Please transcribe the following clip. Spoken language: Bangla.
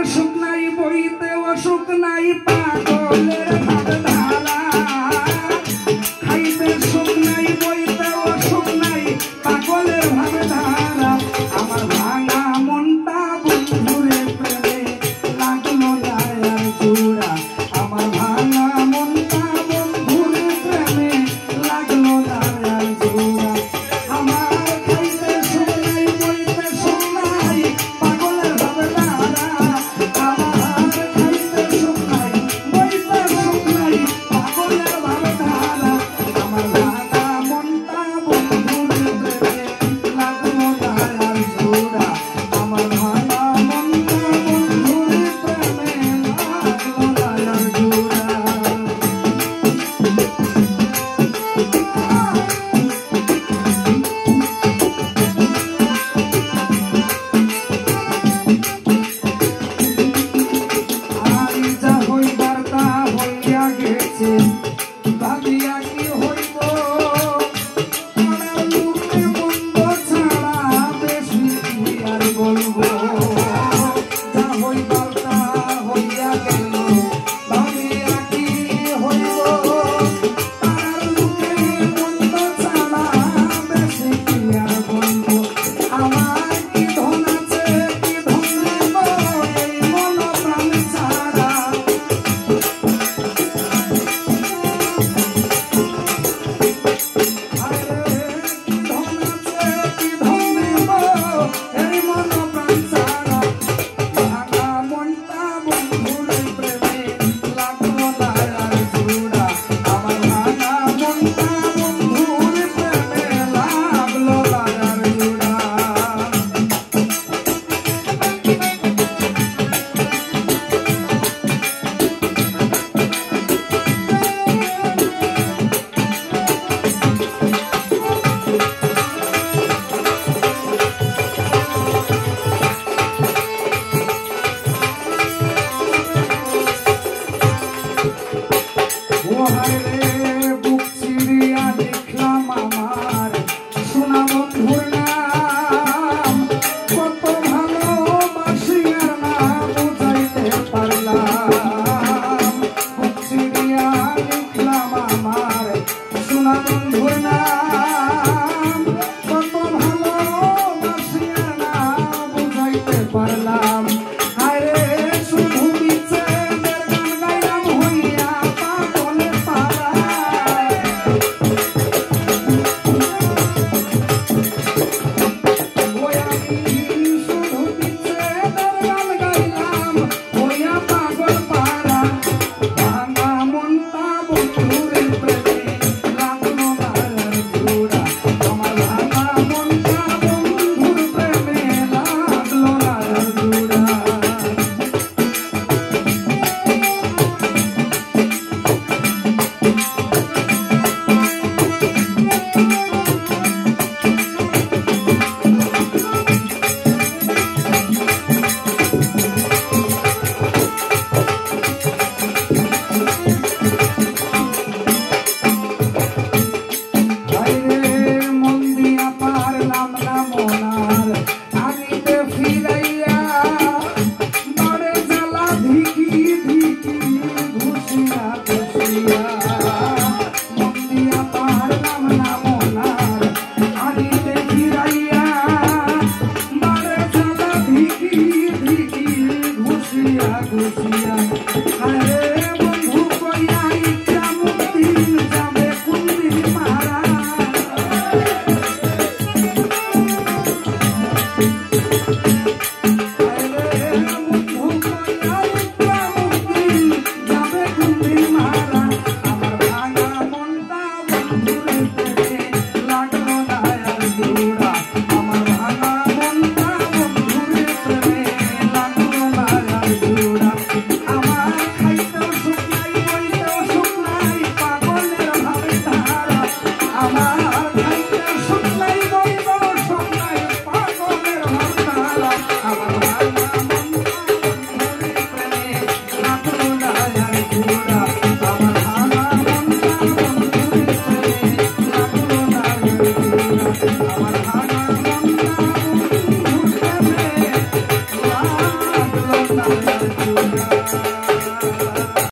সুখ নাই বইতে অসুখ নাই পাগলের ভাবধারা খাইতে সুখ নাই বইতে অসুখ নাই পাগলের ভাবধারা আমার ভাঙা মনটা বন্ধুরে প্রেমে লাগলো না আর জোড়া আমার ভাঙা মনটা বন্ধুরে প্রেমে লাগলো না আর জোড়া আমার খাইতে সুখ নাই বইতে সুখ নাই পাগলের ভাবধারা আমার খাইতে সুখ নাই বইতে সুখ নাই পাগলের ভাবধারা আমার ভাঙা মনটা বন্ধুরে প্রেমে লাগলো না আর জোড়া আমার ভাঙা মনটা বন্ধুরে প্রেমে লাগলো না আর জোড়া আই যা হইবার তা হইয়া গেছে ভাবিয়া কি হইব মনের মুখে মন্দ ছাড়া বেশি কি আর বলবো যা হইবার তা হইয়া গেল ভাবিয়া কি হইব মনের মুখে মন্দ ছাড়া বেশি কি আর বলবো আমার কি ধন আছে কি ধন নেব এই মন প্রাণ ছাড়া বুক চিরিয়া দেখলাম আমার সোনা বন্ধুর নাম কত ভালোবাসি আর না বুঝাইতে পারলাম বুক চিরিয়া দেখলাম আমার সোনা বন্ধুর নাম কত ভালোবাসি আর না বুঝাইতে পারলাম আরে শুধু বিচ্ছেদের গান গাইলাম হইয়া পাগলের পাড়া ওই আমি শুধু বিচ্ছেদের গান গাইলাম হইয়া পাগল পাড়া ভাঙা মনটা বন্ধুরে প্রেমে লাগলো না আর জোড়া আমার ভাঙা মনটা বন্ধুর প্রেমে লাগলো না আর জোড়া বাইরে মন দিয়া পারলাম না মনার আনিতে ফিরাইয়া বড়ে জ্বালা ধিকি ধিকি ঘুষিয়া ঘুষিয়া মন দিয়া পারলাম না মনার আনিতে ফিরাইয়া বড়ে জ্বালা ধিকি ধিকি ঘুষিয়া ঘুষিয়া আরে বন্ধু কইয়া ইচ্ছা মুক্তি যাবে কুন্দি মারা আমার খাইতে আমার চুলা